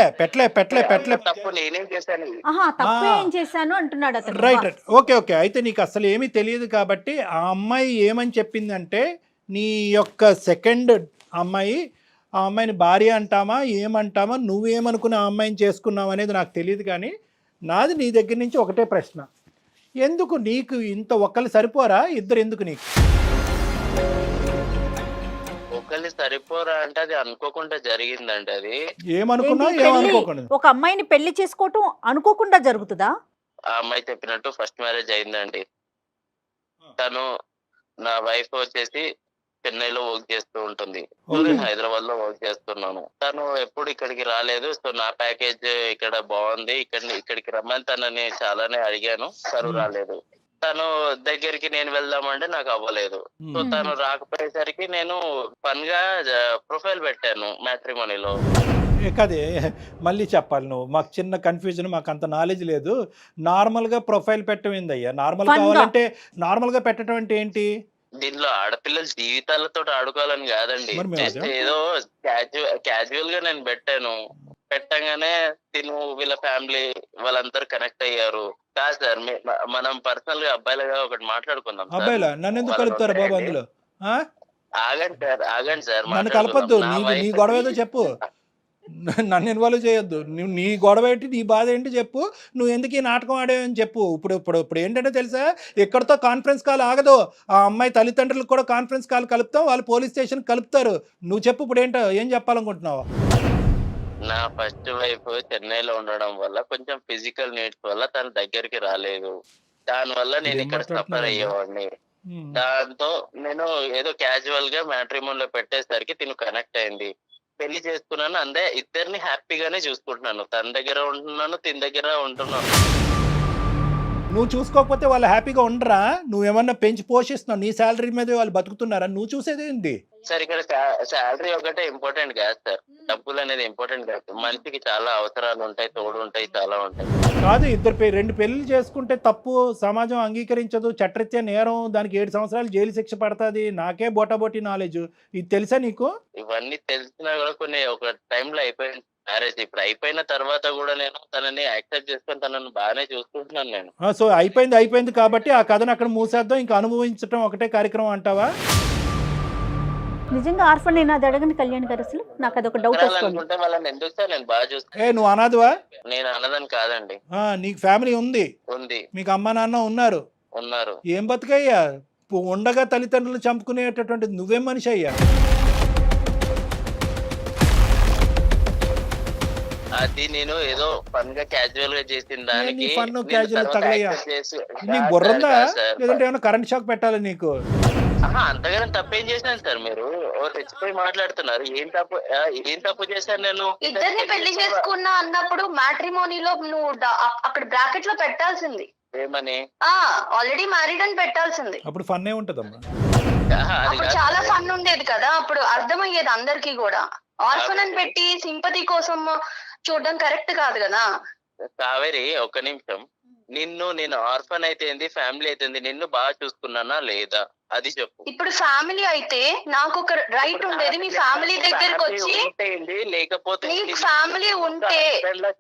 తప్పు నేనేం చేశాను? తప్పు ఏం చేశాను అంటున్నాడు అతను. రైట్. ఓకే. అయితే నీకు అసలు ఏమీ తెలియదు కాబట్టి ఆ అమ్మాయి ఏమని చెప్పిందంటే నీ యొక్క సెకండ్ అమ్మాయి, ఆ అమ్మాయిని భార్య అంటామా ఏమంటామా, నువ్వేమనుకుని ఆ అమ్మాయిని చేసుకున్నావు అనేది నాకు తెలియదు. కానీ నాది నీ దగ్గర నుంచి ఒకటే ప్రశ్న, ఎందుకు నీకు ఇంత ఒక్కళ్ళు సరిపోరా, ఇద్దరు ఎందుకు నీకు? ఒకళ్ళు సరిపోరా అంటే అది అనుకోకుండా జరిగిందండి. అది ఏమనుకున్నా ఏమనుకోకుండా ఒక అమ్మాయిని పెళ్లి చేసుకోవటం అనుకోకుండా జరుగుతుందా? ఆ అమ్మాయి చెప్పినట్టు ఫస్ట్ మ్యారేజ్ అయిందండి. తను నా వైఫ్ వచ్చేసి చెన్నైలో వర్క్ చేస్తూ ఉంటుంది, నేను హైదరాబాద్ లో వర్క్ చేస్తున్నాను. తను ఎప్పుడు ఇక్కడికి రాలేదు. సో నా ప్యాకేజ్ ఇక్కడ బాగుంది, ఇక్కడికి రమ్మని తనని చాలానే అడిగాను, తను రాలేదు. తను దగ్గరికి నేను వెళ్దామంటే నాకు అవ్వలేదు. సో తను రాకపోయేసరికి నేను ఫన్ గా ప్రొఫైల్ పెట్టాను మ్యాట్రిమోనీలో. కదే మళ్ళీ చెప్పాలి నువ్వు, మాకు చిన్న కన్ఫ్యూజన్, మాకు అంత నాలెడ్జ్ లేదు. నార్మల్గా ప్రొఫైల్ పెట్టడం ఏందయ్యా? నార్మల్ కావాలంటే నార్మల్గా పెట్టడం అంటే ఏంటి? దీనిలో ఆడపిల్లల జీవితాలతో ఆడుకోవాలని కాదండి, జస్ట్ ఏదో క్యాజువల్ గా నేను పెట్టాను. పెట్టగానే తిను వీళ్ళ ఫ్యామిలీ వాళ్ళందరూ కనెక్ట్ అయ్యారు. కాదు సార్, మనం పర్సనల్ గా అబ్బాయిలుగా ఒకటి మాట్లాడుకుందాం. అబ్బాయిలా? నన్ను ఎందుకు కలుపుతారు బాబు అందులో? ఆగండి సార్, నన్ను కలపద్దు. నీ గొడవ ఏదో చెప్పు, నన్ను ఇన్వాల్వ్ చేయొద్దు. నువ్వు నీ గొడవ ఏంటి, నీ బాధ ఏంటి చెప్పు. నువ్వు ఎందుకు ఈ నాటకం ఆడేవని చెప్పు. ఇప్పుడు ఏంటంటే తెలుసా, ఎక్కడితో కాన్ఫరెన్స్ కాల్ ఆగదు. ఆ అమ్మాయి తల్లిదండ్రులకు కూడా కాన్ఫరెన్స్ కాల్ కలుపుతాం, వాళ్ళు పోలీస్ స్టేషన్ కలుపుతారు. నువ్వు చెప్పు ఇప్పుడు ఏంటో, ఏం చెప్పాలనుకుంటున్నావు? నా ఫస్ట్ వైఫ్ చెన్నైలో ఉండడం వల్ల కొంచెం ఫిజికల్ నీడ్స్ వల్ల తన దగ్గరికి రాలేదు. దాని వల్ల నేను ఇక్కడ సఫర్ అయ్యేవాడిని. దాంతో నేను ఏదో క్యాజువల్ గా మ్యాట్రిమోన్ లో పెట్టేసరికి తిను కనెక్ట్ అయింది. పెళ్లి చేసుకున్నాను, అందే ఇద్దరిని హ్యాపీగానే చూసుకుంటున్నాను. తన దగ్గర ఉంటున్నాను, తిన దగ్గర ఉంటున్నాను. నువ్వు చూసుకోకపోతే వాళ్ళు హ్యాపీగా ఉండరా? నువ్వేమన్నా పెంచి పోషిస్తున్నావు, నీ శాలరీ మీద వాళ్ళు బతుకుతున్నారా? నువ్వు చూసేది ఏంటి సార్? ఇక్కడ శాలరీ ఒకటే ఇంపార్టెంట్ కాదు సార్, డబ్బులు అనేది ఇంపార్టెంట్ కాదు. మనిషికి చాలా అవసరాలు ఉంటాయి, తోడు ఉంటాయి, చాలా ఉంటాయి. కాదు, రెండు పెళ్లి చేసుకుంటే తప్పు, సమాజం అంగీకరించదు, చట్టరీత్యా నేరం, దానికి 7 సంవత్సరాలు జైలు శిక్ష పడుతుంది. నాకే బోటాబోటీ నాలెడ్జ్, ఇది తెలుసా నీకు? ఇవన్నీ తెలిసినా కూడా కొన్ని ఒక టైంలో అయిపోయింది మ్యారేజ్. ఇప్పుడు అయిపోయిన తర్వాత కూడా నేను తనని యాక్సెప్ట్ చేసుకొని తనని బాగానే చూసుకుంటున్నాను నేను. సో అయిపోయింది కాబట్టి ఆ కథను అక్కడ మూసేద్దాం, ఇంకా అనుభవించడం ఒకటే కార్యక్రమం అంటావా? నిజంగా ఆర్ఫన్ నేను అది అడగని కళ్యాణ్ గారు, అసలు నాకు అదొక డౌట్ వస్తుంది. వాళ్ళని ఎందుకు సార్ నేను బాగా చూస్తాను. నువ్వు అనాథవా? నేను అన్నదని కాదండి. నీకు ఫ్యామిలీ ఉంది? ఉంది. మీకు అమ్మ నాన్న ఉన్నారు? ఉన్నారు. ఏం బతుకయ్యా, ఉండగా తల్లిదండ్రులు చంపుకునేటటువంటి నువ్వేం మనిషి అయ్యా? అది నేను ఏదో ఫన్ గా క్యాజువల్ గా చేసిన దానికి ఫన్ నేను క్యాజువల్ తర్వాత తగలయ్యా accept చేసి- నీకు కాదు బుర్ర సార్, ఉందా కాదు సార్. లేదంటే ఏమైనా కరెంట్ షాక్ పెట్టాలి నీకు? అంతగానే తప్పేం చేశాను సార్? మీరు ఓ తెచ్చిపోయి మాట్లాడుతున్నారు. ఏం తప్పు చేశాను నేను? ఇద్దరిని పెళ్లి చేసుకున్నా అన్నప్పుడు మ్యాట్రిమోనీలో నువ్వు అక్కడ బ్రాకెట్ లో పెట్టాల్సింది. ఏమని? ఆల్రెడీ మ్యారీడ్ అని పెట్టాల్సింది. అప్పుడు ఫన్ ఏ ఉంటదమ్మా. అది అప్పుడు కాదు చాలా సార్. ఫన్ ఉండేది కదా, అప్పుడు అర్థమయ్యేది అందరికి కూడా. ఆర్ఫన్ అని పెట్టి సింపతి కోసం చూడడం కరెక్ట్ కాదు కదా. కావేరి ఒక్క నిమిషం. నేను ఆర్ఫన్ అయితే ఏంది, ఫ్యామిలీ అయితే ఏంది, నిన్ను బాగా చూసుకున్నానా లేదా అది చెప్పు. ఇప్పుడు ఫ్యామిలీ అయితే నాకు ఒక రైట్ ఉండేది మీ ఫ్యామిలీ దగ్గరకు వచ్చి. లేకపోతే నీకు ఫ్యామిలీ ఉంటే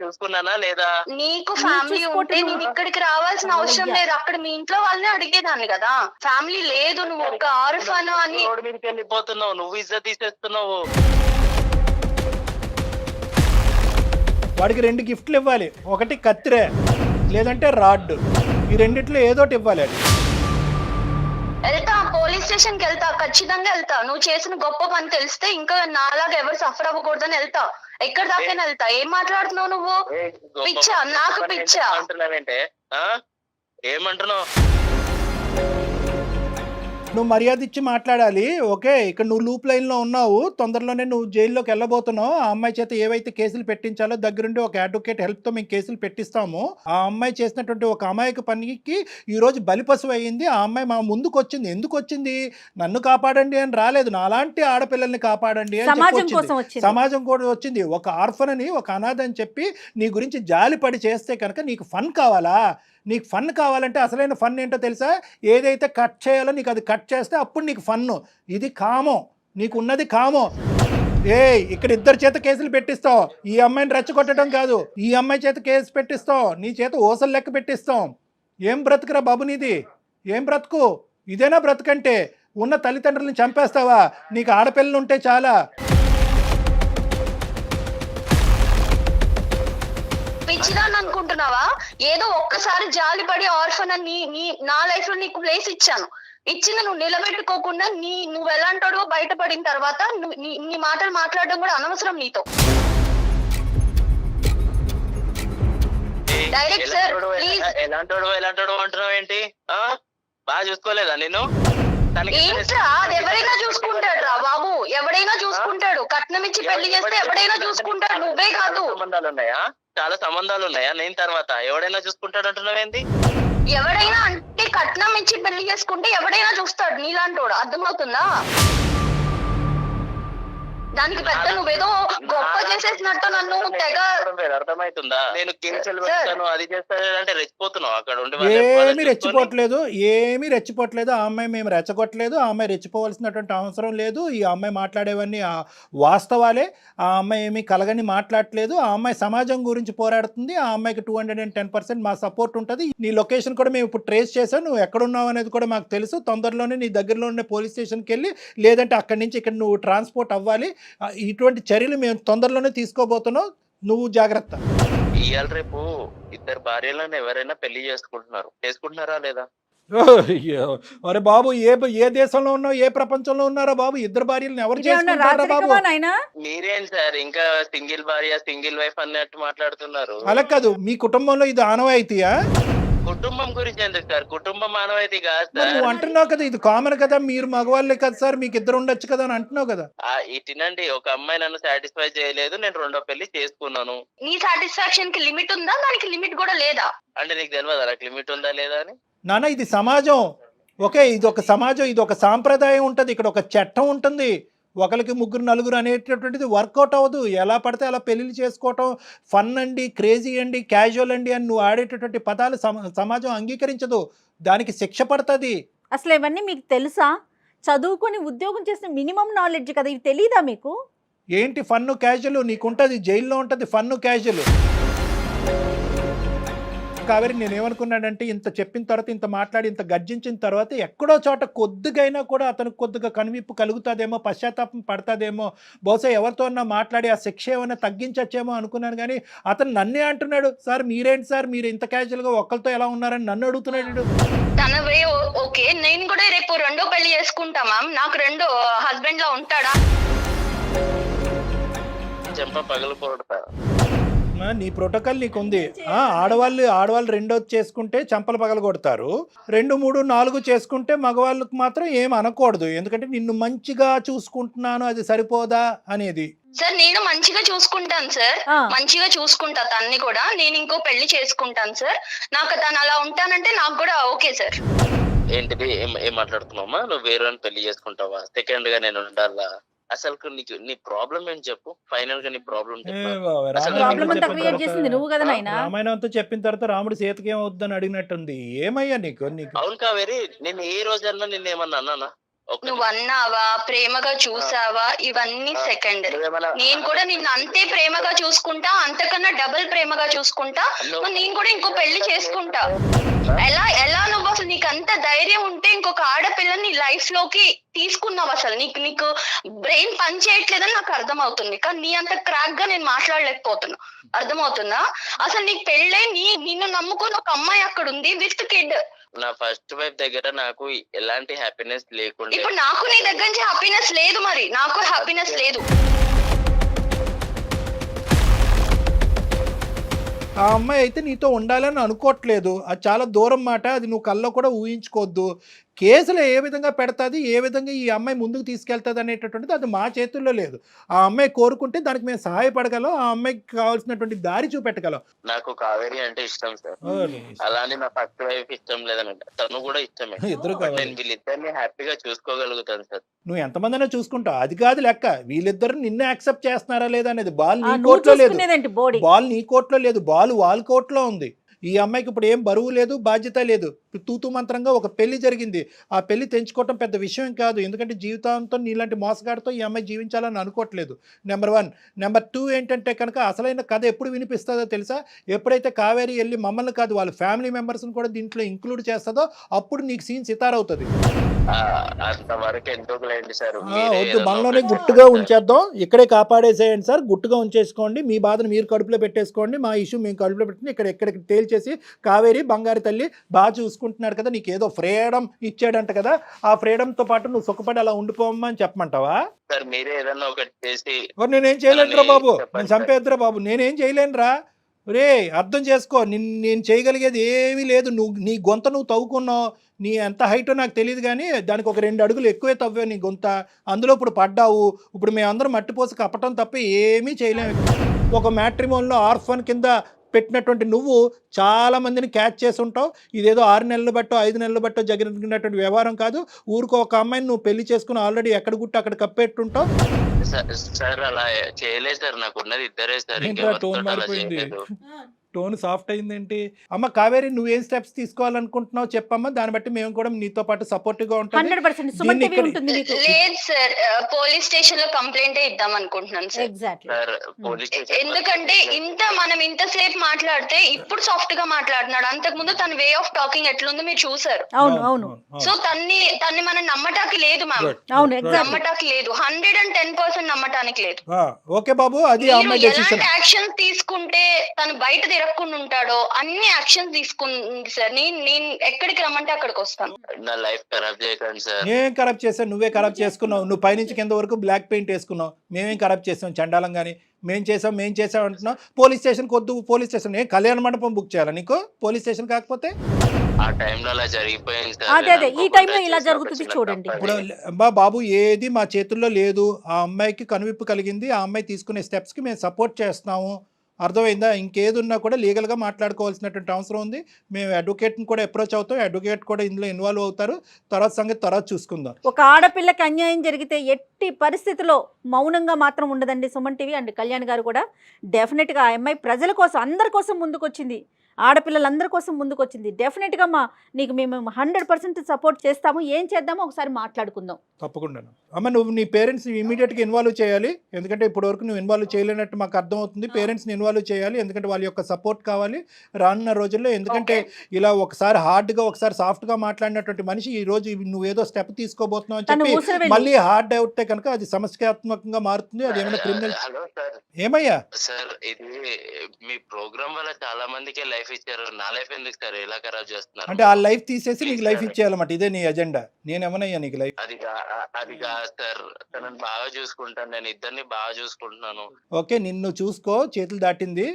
చూసుకున్నానా లేదా? నీకు ఫ్యామిలీ ఉంటే నేను ఇక్కడికి రావాల్సిన అవసరం లేదు. అక్కడ మీ ఇంట్లో వాళ్ళని అడిగేదాన్ని కదా. ఫ్యామిలీ లేదు, నువ్వు ఒక ఆర్ఫన్ అని రోడ్డు మీదకి వెళ్ళిపోతున్నావు, నువ్వు ఇజ్జత్ తీసేస్తున్నావు. వాడికి 2 గిఫ్ట్లు ఇవ్వాలి, ఒకటి కత్తిరే లేదంటే రాడ్, ఈ రెండిట్లో ఏదోటి ఇవ్వాలి. అది వెళ్తా, పోలీస్ స్టేషన్ కి వెళ్తా, ఖచ్చితంగా వెళ్తా. నువ్వు చేసిన గొప్ప పని తెలిస్తే ఇంకా నాలాగా ఎవరు సఫర్ అవ్వకూడదని వెళ్తా. ఎక్కడ దాకైనా వెళ్తా. ఏం మాట్లాడుతున్నావు నువ్వు? పిచ్చా, నాకు పిచ్చా. అంటున్నావేంటే? ఏమంటున్నావు? నువ్వు మర్యాద ఇచ్చి మాట్లాడాలి. ఓకే, ఇక్కడ నువ్వు లూప్ లైన్లో ఉన్నావు, తొందరలోనే నువ్వు జైల్లోకి వెళ్ళబోతున్నావు. ఆ అమ్మాయి చేత ఏవైతే కేసులు పెట్టించాలో దగ్గరుండి ఒక అడ్వకేట్ హెల్ప్తో మేము కేసులు పెట్టిస్తాము. ఆ అమ్మాయి చేసినటువంటి ఒక అమాయక పనికి ఈరోజు బలిపశువు అయ్యింది. ఆ అమ్మాయి మా ముందుకు వచ్చింది. ఎందుకు వచ్చింది? నన్ను కాపాడండి అని రాలేదు, నాలాంటి ఆడపిల్లల్ని కాపాడండి అని చెప్పి సమాజం కూడా వచ్చింది. ఒక ఆర్ఫన్ అని, ఒక అనాథ అని చెప్పి నీ గురించి జాలిపడి చేస్తే కనుక నీకు ఫన్ కావాలా? నీకు ఫన్ కావాలంటే అసలైన ఫన్ ఏంటో తెలుసా? ఏదైతే కట్ చేయాలో నీకు అది కట్ చేస్తే అప్పుడు నీకు ఫన్ను. ఇది కామం, నీకు ఉన్నది కామం. ఇక్కడ ఇద్దరు చేత కేసులు పెట్టిస్తావు. ఈ అమ్మాయిని రెచ్చగొట్టడం కాదు, ఈ అమ్మాయి చేత కేసు పెట్టిస్తావు, నీ చేత ఓసలు లెక్క పెట్టిస్తాం. ఏం బ్రతుకురా బాబు నీది? ఏం బ్రతుకు? ఇదేనా బ్రతుకంటే? ఉన్న తల్లిదండ్రులను చంపేస్తావా? నీకు ఆడపిల్లలు ఉంటే చాలా. పిచ్చిదాన్ని అనుకుంటున్నావా? ఏదో ఒక్కసారి జాలిపడి ఆర్ఫన్ అని నా లైఫ్ లో నీకు ప్లేస్ ఇచ్చాను. ఇచ్చిన నువ్వు నిలబెట్టుకోకుండా నువ్వు ఎలాంటాడో బయటపడిన తర్వాత నీ మాటలు మాట్లాడడం కూడా అనవసరం నీతో. Direct sir please. ఎలాంటోడు అంటున్నావు ఏంటి? బాగా చూసుకోలేదా నేను? ఏంట్రా, అది ఎవరైనా చూసుకుంటాడు రా బాబు, ఎవడైనా చూసుకుంటాడు. కట్నం ఇచ్చి పెళ్లి చేస్తే ఎవడైనా చూసుకుంటాడు, నువ్వే కాదు. సంబంధాలు ఉన్నాయా? చాలా సంబంధాలు ఉన్నాయా? నేను తర్వాత ఎవడైనా చూసుకుంటాడు అంటున్నావేంటి? ఎవడైనా అంటే కట్నం ఇచ్చి పెళ్లి చేసుకుంటే ఎవడైనా చూస్తాడు నీలాంటోడు. అర్థమవుతుందా? దానికి పెద్ద నువ్వేదో గొప్ప చేసేసినట్టు నన్ను తెగ అర్థమవుతుందా? నేను కేసులు పెడతాను, అది చేస్తాను అంటే రెచ్చిపోతున్నావు అక్కడ ఉండి. ఏమీ రెచ్చిపోవట్లేదు. ఆ అమ్మాయి మేము రెచ్చగొట్టలేదు. ఆ అమ్మాయి రెచ్చిపోవాల్సినటువంటి అవసరం లేదు. ఈ అమ్మాయి మాట్లాడేవన్నీ వాస్తవాలే. ఆ అమ్మాయి ఏమీ కలగని మాట్లాడలేదు. ఆ అమ్మాయి సమాజం గురించి పోరాడుతుంది. ఆ అమ్మాయికి 210% మా సపోర్ట్ ఉంటుంది. నీ లొకేషన్ కూడా మేము ఇప్పుడు ట్రేస్ చేసాం. నువ్వు ఎక్కడున్నావు అనేది కూడా మాకు తెలుసు. తొందరలోనే నీ దగ్గరలో ఉన్న పోలీస్ స్టేషన్కి వెళ్ళి, లేదంటే అక్కడి నుంచి ఇక్కడ నువ్వు ట్రాన్స్పోర్ట్ అవ్వాలి. ఇటువంటి చర్యలు మేము తొందరలోనే తీసుకోబోతున్నాం. నువ్వు జాగ్రత్త. ఇవాళ రేపు ఇద్దరు భార్యలను ఎవరైనా పెళ్లి చేసుకుంటున్నారా లేదా? అరే బాబు, ఏ దేశంలో ఉన్నావు, ఏ ప్రపంచంలో ఉన్నారా బాబు? ఇద్దరు భార్యలను ఎవరు చేసుకుంటారా బాబు? మీరేం సార్ ఇంకా సింగిల్ భార్య సింగిల్ వైఫ్ అన్నట్టు మాట్లాడుతున్నారు? అలా కాదు, మీ కుటుంబంలో ఇది ఆనవాయితీయా? కుటుంబం గురించి ఎందుకు సార్? కుటుంబం మానవాయితీ కాదు సార్. నువ్వు అంటున్నావు కదా ఇది కామన్ కదా, మీరు మగవాళ్ళే కదా సార్, మీకు ఇద్దరు ఉండొచ్చు కదా అని అంటున్నావు కదా. ఇటునండి, ఒక అమ్మాయి నన్ను సాటిస్ఫై చేయలేదు, నేను రెండో పెళ్లి చేసుకున్నాను. నీ సాటిస్ఫాక్షన్ కి లిమిట్ ఉందా? దానికి లిమిట్ కూడా లేదా? అంటే నీకు తెలియదు నాకు లిమిట్ ఉందా లేదా అని? నాన్న, ఇది సమాజం. ఓకే, ఇది ఒక సమాజం, ఇది ఒక సాంప్రదాయం ఉంటుంది, ఇక్కడ ఒక చట్టం ఉంటుంది. ఒకరికి ముగ్గురు నలుగురు అనేటటువంటిది వర్కౌట్ అవ్వదు. ఎలా పడితే అలా పెళ్ళిళ్ళు చేసుకోవటం ఫన్ అండి, క్రేజీ అండి, క్యాజువల్ అండి అని నువ్వు ఆడేటటువంటి పదాలు సమాజం అంగీకరించదు. దానికి శిక్ష పడుతుంది. అసలు ఇవన్నీ మీకు తెలుసా? చదువుకొని ఉద్యోగం చేసిన మినిమం నాలెడ్జ్ కదా, ఇవి తెలీదా మీకు? ఏంటి ఫన్ను క్యాజువల్? నీకుంటుంది, జైల్లో ఉంటుంది ఫన్ను క్యాజువల్. కావేరి, నేనేమనుకున్నానంటే ఇంత చెప్పిన తర్వాత, ఇంత మాట్లాడి, ఇంత గర్జించిన తర్వాత ఎక్కడో చోట కొద్దిగైనా కూడా అతనికి కొద్దిగా కనువిప్పు కలుగుతుందేమో, పశ్చాత్తాపం పడతాదేమో, బహుశా ఎవరితో మాట్లాడి ఆ శిక్ష ఏమైనా తగ్గించచ్చేమో అనుకున్నాను. కానీ అతను నన్నే అంటున్నాడు, సార్ మీరేంటి సార్, మీరు ఇంత క్యాజువల్గా ఒక్కరితో ఎలా ఉన్నారని నన్ను అడుగుతున్నాడు. తన వే ఓకే, నేను కూడా రేపు రెండో పెళ్లి చేసుకుంటా మ్యామ్. నాకు రెండో హస్బెండ్ లా ఉంటాడా? చెంప పగలు కొడతా. నీ ప్రోటోకాల్ నీకు ఉంది. ఆడవాళ్ళు రెండోది చేసుకుంటే చంపలు పగల కొడతారు, 2, 3, 4 చేసుకుంటే మగవాళ్ళకి మాత్రం ఏం అనకూడదు. ఎందుకంటే నిన్ను మంచిగా చూసుకుంటున్నాను అది సరిపోదా అనేది. సార్ నేను మంచిగా చూసుకుంటాను సార్, మంచిగా చూసుకుంటా తన్ని కూడా. నేను ఇంకో పెళ్లి చేసుకుంటాను సార్. నాకు తను అలా ఉంటానంటే నాకు కూడా ఓకే సార్. ఏంటిది ఏం మాట్లాడుతున్నావమ్మా? నువ్వు వేరే పెళ్లి చేసుకుంటావా? సెకండ్ గా నేను ఉండాలా? అసలు నీకు నీ ప్రాబ్లం ఏంటి చెప్పు. ఫైనల్ గా నీ ప్రాబ్లం రామాయణం అంతా చెప్పిన తర్వాత రాముడు సీతకి ఏమవుద్దని అడిగినట్టుంది. ఏమయ్యా నీకు? అవును కావేరి, నేను ఏ రోజన్నా నిన్నేమన్నా అన్నానా? నువ్వు అన్నావా, ప్రేమగా చూసావా, ఇవన్నీ సెకండ్. నేను కూడా నిన్ను అంతే ప్రేమగా చూసుకుంటా, అంతకన్నా డబుల్ ప్రేమగా చూసుకుంటా. నేను కూడా ఇంకో పెళ్లి చేసుకుంటా. ఎలా నువ్వు అసలు నీకు అంత ధైర్యం ఉంటే ఇంకొక ఆడపిల్లని లైఫ్ లోకి తీసుకున్నావు? అసలు నీకు బ్రెయిన్ పని చేయట్లేదని నాకు అర్థమవుతుంది, కానీ నీ అంత క్రాక్ గా నేను మాట్లాడలేకపోతున్నా. అర్థమవుతుందా? అసలు నీకు పెళ్ళై నిన్ను నమ్ముకుని ఒక అమ్మాయి అక్కడ ఉంది విత్ కిడ్. నా ఫస్ట్ వైఫ్ దగ్గర నాకు ఎలాంటి హ్యాపీనెస్ లేకుండా, ఇప్పుడు నాకు నీ దగ్గర నుంచి హ్యాపీనెస్ లేదు. మరి నాకు హ్యాపీనెస్ లేదు. ఆ అమ్మాయి అయితే నీతో ఉండాలని అనుకోవట్లేదు. అది చాలా దూరం మాట. అది నువ్వు కల్లో కూడా ఊహించుకోవద్దు. కేసులు ఏ విధంగా పెడతాది, ఏ విధంగా ఈ అమ్మాయి ముందుకు తీసుకెళ్తుంది అనేటటువంటిది అది మా చేతుల్లో లేదు. ఆ అమ్మాయి కోరుకుంటే దానికి మేము సహాయపడగలం, ఆ అమ్మాయికి కావాల్సినటువంటి దారి చూపెట్టగలం. నాకు కావేరి అంటే ఇష్టం సార్, అలానే నా ఫస్ట్ వైఫ్ ఇష్టం లేదనంట, తను కూడా ఇష్టమే. ఇద్దరు నేను వీళ్ళిద్దరిని హ్యాపీగా చూసుకోగలుగుతాను సార్. నువ్వు ఎంతమందినా చూసుకుంటావు, అది కాదు లెక్క. వీళ్ళిద్దరు నిన్ను యాక్సెప్ట్ చేస్తున్నారా లేదా అనేది. బాల్ నీ కోర్టులో లేదు, బాల్ నీ కోర్టులో లేదు, బాల్ వాళ్ళ కోర్టులో ఉంది. ఈ అమ్మాయికి ఇప్పుడు ఏం బరువు లేదు, బాధ్యత లేదు. తూతు మంత్రంగా ఒక పెళ్లి జరిగింది. ఆ పెళ్లి తెంచుకోవటం పెద్ద విషయం కాదు. ఎందుకంటే జీవితాంతం నీలాంటి మోసగాడితో ఈ అమ్మాయి జీవించాలని అనుకోవట్లేదు. నెంబర్ 1. నెంబర్ 2 ఏంటంటే కనుక అసలైన కథ ఎప్పుడు వినిపిస్తుందో తెలుసా? ఎప్పుడైతే కావేరి వెళ్ళి మమ్మల్ని కాదు వాళ్ళ ఫ్యామిలీ మెంబర్స్ని కూడా దీంట్లో ఇంక్లూడ్ చేస్తుందో అప్పుడు నీకు సీన్ సితారవుతుంది. వద్దు, మనలోనే గుట్టుగా ఉంచేద్దాం, ఇక్కడే కాపాడేసేయండి సార్. గుట్టుగా ఉంచేసుకోండి, మీ బాధను మీరు కడుపులో పెట్టేసుకోండి, మా ఇష్యూ మేము కడుపులో పెట్టుకుని ఎక్కడికి తేల్చేసి కావేరి బంగారు తల్లి బాగా చూసుకుంటున్నాడు కదా, నీకు ఏదో ఫ్రీడమ్ ఇచ్చాడంట కదా, ఆ ఫ్రీడమ్తో పాటు నువ్వు సుఖపడి అలా ఉండిపోమ్మా అని చెప్పమంటావా? సార్ మీరే ఏదన్నా ఒకటి చేసి. నేనేం చేయలేనురా బాబు, నేను చంపేద్దురా బాబు, నేనేం చేయలేనురా. రే అర్థం చేసుకో, నేను చేయగలిగేది ఏమీ లేదు. నీ గొంత నువ్వు తవ్వుకున్నావు, నీ ఎంత హైటో నాకు తెలియదు, కానీ దానికి ఒక 2 అడుగులు ఎక్కువే తవ్వావు నీ గొంత. అందులో ఇప్పుడు పడ్డావు. ఇప్పుడు మేమందరం మట్టిపోసి కప్పటం తప్ప ఏమీ చేయలేము. ఒక మ్యాట్రిమోన్లో ఆర్ఫన్ కింద పెట్టినటువంటి నువ్వు చాలా మందిని క్యాచ్ చేసి ఉంటావు. ఇదేదో 6 నెలలు బట్టో 5 నెలలు బట్టో జరిగినటువంటి వ్యవహారం కాదు. ఊరికో ఒక అమ్మాయిని నువ్వు పెళ్లి చేసుకుని ఆల్రెడీ ఎక్కడ గుట్టు అక్కడ కప్పెట్టుంటావు. సార్ అలా చేయలేదు సార్, నాకు ఉన్నది ఇద్దరే సార్. టోన్ మారిపోయింది, టోన్ సాఫ్ట్ అయిందేంటి? అమ్మ కావేరి, నువ్వేం స్టెప్స్ తీసుకోవాలనుకుంటున్నావు చెప్పమ్మా, దాన్ని బట్టి మేము కూడా నీతో పాటు సపోర్టివ్ గా ఉంటాం. లేదు సార్, పోలీస్ స్టేషన్ లో కంప్లైంట్ ఇద్దాం అనుకుంటున్నాను సార్. ఎందుకంటే మనం ఇంతసేపు మాట్లాడితే ఇప్పుడు సాఫ్ట్ గా మాట్లాడుతున్నాడు, అంతకు ముందు తన వే ఆఫ్ టాకింగ్ ఎట్లుందో మీరు చూసారు. సో తన్ని మనం నమ్మటానికి లేదు మ్యామ్, నమ్మటానికి లేదు, 110% నమ్మటానికి లేదు. ఓకే బాబు, అది ఎలాంటి యాక్షన్ తీసుకుంటే తను బయట తిరగకుండా ఉంటాడో అన్ని యాక్షన్ తీసుకుంది సార్. నేను ఎక్కడికి రమ్మంటే అక్కడికి వస్తాను. నా లైఫ్ ఖరాబ్ చేయకండి సార్. ఏం ఖరాబ్ చేసావు? నువ్వే ఖరాబ్ చేసుకున్నావు. నువ్వు పైనుంచి కింద వరకు బ్లాక్ పెయింట్ వేసుకున్నావు. మేమేం ఖరాబ్ చేసాం చండాలం కానీ? మేం చేసాం అంటున్నావు. పోలీస్ స్టేషన్కి వద్దు, పోలీస్ స్టేషన్ ఏ కళ్యాణ మండపం బుక్ చేయాలా నీకు? పోలీస్ స్టేషన్ కాకపోతే ఆ టైంలో అలా జరిగిపోయింది సార్. అదే ఈ టైంలో ఇలా జరుగుతుంది చూడండి. ఇప్పుడు బాబు ఏది మా చేతుల్లో లేదు. ఆ అమ్మాయికి కనువిప్పు కలిగింది, ఆ అమ్మాయి తీసుకునే స్టెప్స్కి మేము సపోర్ట్ చేస్తున్నాము. అర్థమైందా? ఇంకేది ఉన్నా కూడా లీగల్గా మాట్లాడుకోవాల్సినటువంటి అవసరం ఉంది. మేము అడ్వకేట్ని కూడా అప్రోచ్ అవుతాం, అడ్వకేట్ కూడా ఇందులో ఇన్వాల్వ్ అవుతారు. తర్వాత సంగతి తర్వాత చూసుకుందాం. ఒక ఆడపిల్లకి అన్యాయం జరిగితే ఎట్టి పరిస్థితిలో మౌనంగా మాత్రం ఉండదండి సుమన్ టీవీ అండ్ కళ్యాణ్ గారు కూడా. డెఫినెట్గా ఆ అమ్మాయి ప్రజల కోసం, అందరి కోసం ముందుకొచ్చింది, ఆడపిల్లలందరి కోసం ముందుకొచ్చింది. డెఫినెట్గా నీకు మేము 100% సపోర్ట్ చేస్తాము. ఏం చేద్దామో ఒకసారి మాట్లాడుకుందాం. తప్పకుండా అమ్మ, నువ్వు నీ పేరెంట్స్ ఇమీడియట్గా ఇన్వాల్వ్ చేయాలి. ఎందుకంటే ఇప్పటివరకు నువ్వు ఇన్వాల్వ్ చేయలేనట్టు మాకు అర్థమవుతుంది. పేరెంట్స్ని ఇన్వాల్వ్ చేయాలి, ఎందుకంటే వాళ్ళ యొక్క సపోర్ట్ కావాలి రానున్న రోజుల్లో. ఎందుకంటే ఇలా ఒకసారి హార్డ్గా ఒకసారి సాఫ్ట్గా మాట్లాడినటువంటి మనిషి ఈ రోజు నువ్వేదో స్టెప్ తీసుకోబోతున్నావు అని చెప్పి మళ్ళీ హార్డ్ అవుతే కనుక అది సమస్యాత్మకంగా మారుతుంది. అది ఏమైనా క్రిమినల్. ఏమయ్యా సార్, ఇది మీ ప్రోగ్రామ్ వల్ల చాలా మందికి లైఫ్ లైఫ్ ఇచ్చారు, నా లైఫ్ ఎందుకు సార్ ఇలా ఖరాబ్ చేస్తున్నారు? అంటే ఆ లైఫ్ తీసేసి నీకు లైఫ్ ఇచ్చేయాలన్నమాట, ఇదే నీ ఎజెండా. నేనేమనయ్యా నీకు లైఫ్? అది కాదు సార్, తనని బాగా చూసుకుంటాను, నేను ఇద్దరిని బాగా చూసుకుంటున్నాను. ఓకే, నిన్ను చూసుకో, చేతులు దాటింది,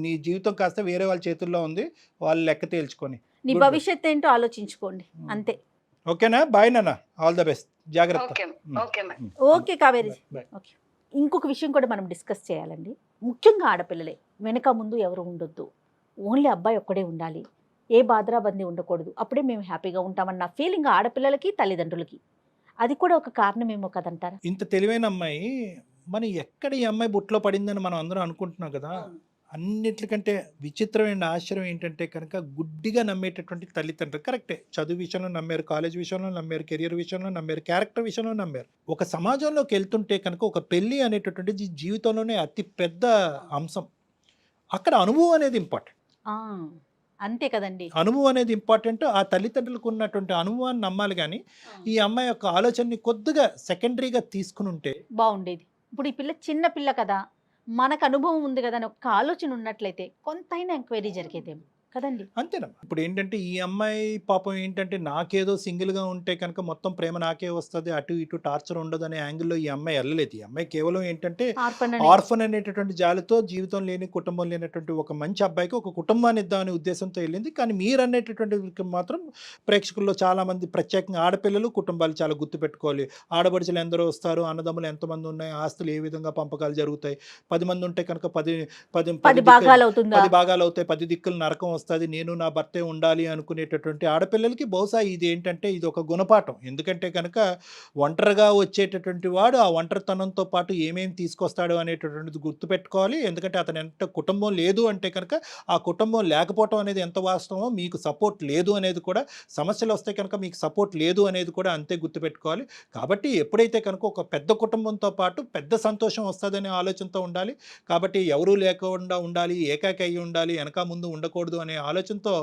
నీ జీవితం కాస్త వేరే వాళ్ళ చేతుల్లో ఉంది, వాళ్ళు లెక్క తేల్చుకొని నీ Good. భవిష్యత్తు ఏంటో ఆలోచించుకోండి అంతే. ఓకేనా? బాయ్ నాన్న, ఆల్ ద బెస్ట్, జాగ్రత్త. Okay okay madam. Okay Kaveri. Bye. Okay, ఇంకొక విషయం కూడా మనం డిస్కస్ చేయాలండి. ముఖ్యంగా ఆడపిల్లలే, వెనక ముందు ఎవరు ఉండొద్దు, ఓన్లీ అబ్బాయి ఒక్కడే ఉండాలి, ఏ బాధరాబందీ ఉండకూడదు, అప్పుడే మేము హ్యాపీగా ఉంటామన్న ఫీలింగ్ ఆడపిల్లలకి తల్లిదండ్రులకి. అది కూడా ఒక కారణమేమో కదంటారా? ఇంత తెలివైన అమ్మాయి మనం ఎక్కడ ఈ అమ్మాయి బుట్లో పడిందని మనం అందరం అనుకుంటున్నాం కదా. అన్నిటికంటే విచిత్రమైన ఆశ్చర్యం ఏంటంటే కనుక గుడ్డిగా నమ్మేటటువంటి తల్లిదండ్రులు. కరెక్టే, చదువు విషయంలో నమ్మారు, కాలేజ్ విషయంలో నమ్మారు, కెరియర్ విషయంలో నమ్మారు, క్యారెక్టర్ విషయంలో నమ్మారు. ఒక సమాజంలోకి వెళ్తుంటే కనుక ఒక పెళ్ళి అనేటటువంటిది జీవితంలోనే అతి పెద్ద అంశం. అక్కడ అనుభవం అనేది ఇంపార్టెంట్. అంతే కదండి, అనుభవం అనేది ఇంపార్టెంట్. ఆ తల్లిదండ్రులకు ఉన్నటువంటి అనుభవాన్ని నమ్మాలి, కానీ ఈ అమ్మాయి యొక్క ఆలోచనని కొద్దిగా సెకండరీగా తీసుకుని ఉంటే బాగుండేది. ఇప్పుడు ఈ పిల్ల చిన్న పిల్ల కదా, మనకు అనుభవం ఉంది కదా అని ఒక ఆలోచన ఉన్నట్లయితే కొంతైనా ఎంక్వైరీ జరిగేదేమో కదండి. అంతేనమ్మా. ఇప్పుడు ఏంటంటే ఈ అమ్మాయి పాపం ఏంటంటే నాకేదో సింగిల్గా ఉంటే కనుక మొత్తం ప్రేమ నాకే వస్తుంది, అటు ఇటు టార్చర్ ఉండదు అనే యాంగిల్లో ఈ అమ్మాయి వెళ్ళలేదు. ఈ అమ్మాయి కేవలం ఏంటంటే ఆర్ఫన్ అనేటటువంటి జాలితో, జీవితం లేని, కుటుంబం లేనటువంటి ఒక మంచి అబ్బాయికి ఒక కుటుంబాన్ని ఇద్దామనే ఉద్దేశంతో వెళ్ళింది. కానీ మీరు అనేటటువంటి మాత్రం ప్రేక్షకుల్లో చాలామంది, ప్రత్యేకంగా ఆడపిల్లలు, కుటుంబాలు చాలా గుర్తుపెట్టుకోవాలి. ఆడపడుచులు ఎందరో వస్తారు, అన్నదమ్ములు ఎంతమంది ఉన్నాయి, ఆస్తులు ఏ విధంగా పంపకాలు జరుగుతాయి, 10 మంది ఉంటే కనుక 10 భాగాలు అవుతుందా, 10 భాగాలు అవుతాయి, 10 దిక్కులు నరకం వస్తుంది, నేను నా భర్తే ఉండాలి అనుకునేటటువంటి ఆడపిల్లలకి బహుశా ఇది ఏంటంటే ఇది ఒక గుణపాఠం. ఎందుకంటే కనుక ఒంటరిగా వచ్చేటటువంటి వాడు ఆ ఒంటరితనంతో పాటు ఏమేమి తీసుకొస్తాడు అనేటటువంటిది గుర్తుపెట్టుకోవాలి. ఎందుకంటే అతను ఎంత కుటుంబం లేదు అంటే కనుక ఆ కుటుంబం లేకపోవటం అనేది ఎంత వాస్తవమో, మీకు సపోర్ట్ లేదు అనేది కూడా, సమస్యలు వస్తే కనుక మీకు సపోర్ట్ లేదు అనేది కూడా అంతే గుర్తుపెట్టుకోవాలి. కాబట్టి ఎప్పుడైతే కనుక ఒక పెద్ద కుటుంబంతో పాటు పెద్ద సంతోషం వస్తుందనే ఆలోచనతో ఉండాలి. కాబట్టి ఎవరూ లేకుండా ఉండాలి, ఏకాకి అయి ఉండాలి, వెనక ముందు ఉండకూడదు అనే ఆలోచనతో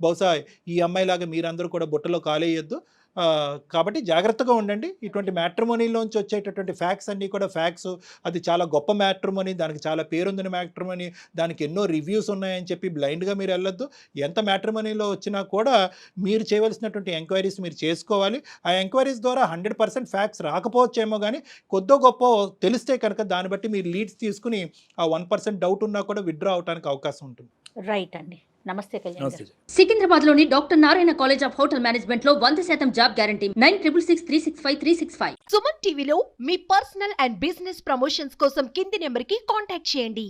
బహుశా ఈ అమ్మాయిలాగా మీరందరూ కూడా బుట్టలో కాలేయొద్దు. కాబట్టి జాగ్రత్తగా ఉండండి. ఇటువంటి మ్యాట్రిమోనీలోంచి వచ్చేటటువంటి ఫ్యాక్ట్స్ అన్నీ కూడా ఫ్యాక్ట్స్, అది చాలా గొప్ప మ్యాట్రిమోనీ, దానికి చాలా పేరుందని మ్యాట్రిమోనీ, దానికి ఎన్నో రివ్యూస్ ఉన్నాయని చెప్పి బ్లైండ్గా మీరు వెళ్ళొద్దు. ఎంత మ్యాట్రిమోనీలో వచ్చినా కూడా మీరు చేయవలసినటువంటి ఎంక్వైరీస్ మీరు చేసుకోవాలి. ఆ ఎంక్వైరీస్ ద్వారా 100% ఫ్యాక్ట్స్ రాకపోవచ్చేమో, కానీ కొద్దో గొప్ప తెలిస్తే కనుక దాన్ని బట్టి మీరు లీడ్స్ తీసుకుని ఆ 1% డౌట్ ఉన్నా కూడా విత్డ్రా అవడానికి అవకాశం ఉంటుంది. రైట్ అండి. నమస్తే కళ్యాణ్ గారు. సికింద్రాబాద్ లోని doctor Narayana college of hotel management లో 100% జాబ్ గ్యారంటీ. 966365 సుమన్ టీవీలో మీ పర్సనల్ అండ్ బిజినెస్ ప్రమోషన్స్ కోసం కింది నెంబర్కి కాంటాక్ట్ చేయండి.